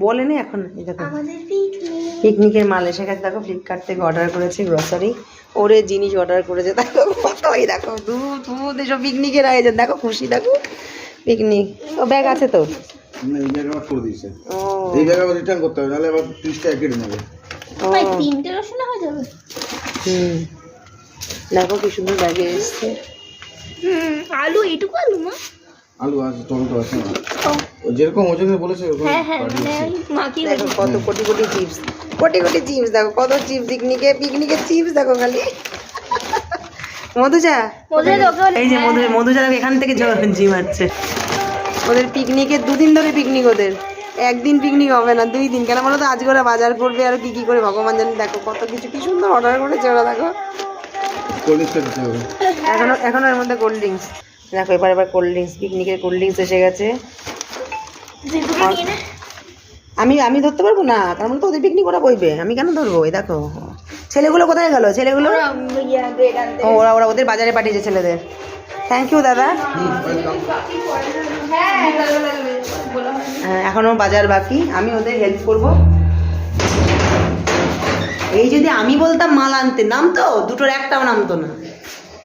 বলেনি এখন। এই দেখো পিকনিকের মাল এসে গেছে, দেখো ফ্লিপকার্ট থেকে অর্ডার করেছি গ্রসারি, ওরে জিনিস অর্ডার করেছে, দেখো কত, এই দেখো দুধ এসব পিকনিকের আয়োজন, দেখো খুশি, দেখো পিকনিক। ও ব্যাগ আছে তো, এই ব্যাগ আমার করে দিয়েছে, এই ব্যাগ আবার রিটার্ন করতে হবে, নাহলে আবার 30 টাকা কেটে নেবে। ভাই 3টে রসুন হয়ে যাবে। দেখো কি সুন্দর ব্যাগে এসছে। আলু এইটুকু আলু না, আলু আছে, টমেটো আছে, যেরকম ওজনে বলেছে ওরকম। দেখো কত কোটি কোটি চিপস, কোটি কোটি চিপস, দেখো কত চিপস, পিকনিকের চিপস দেখো খালি। মধুজা, এই যে মধুজা দেখো এখান থেকে জি মারছে। ওদের পিকনিকের 2 দিন ধরে পিকনিক, ওদের একদিন পিকনিক হবে না, 2 দিন। কেন বলো তো, আজকে ওরা বাজার করবে আর কি করে ভগবান জানি। দেখো কত কিছু, কি সুন্দর অর্ডার করেছে ওরা, দেখো এখনো এর মধ্যে কোল্ড ড্রিঙ্কস, দেখো এবার কোল্ড ড্রিঙ্কস, পিকনিকের কোল্ড ড্রিঙ্কস এসে গেছে। আমি ধরতে পারবো না, কারণ তো ওদের পিকনিক ওরা বইবে, আমি কেন ধরবো? এই দেখো ছেলেগুলো কোথায় গেল, ছেলেগুলো ওরা ওদের বাজারে পাঠিয়েছে ছেলেদের। থ্যাংক ইউ দাদা। হ্যাঁ এখনো বাজার বাকি, আমি ওদের হেল্প করব। এই যদি আমি বলতাম মাল আনতে, নামতো দুটোর একটাও নামতো না।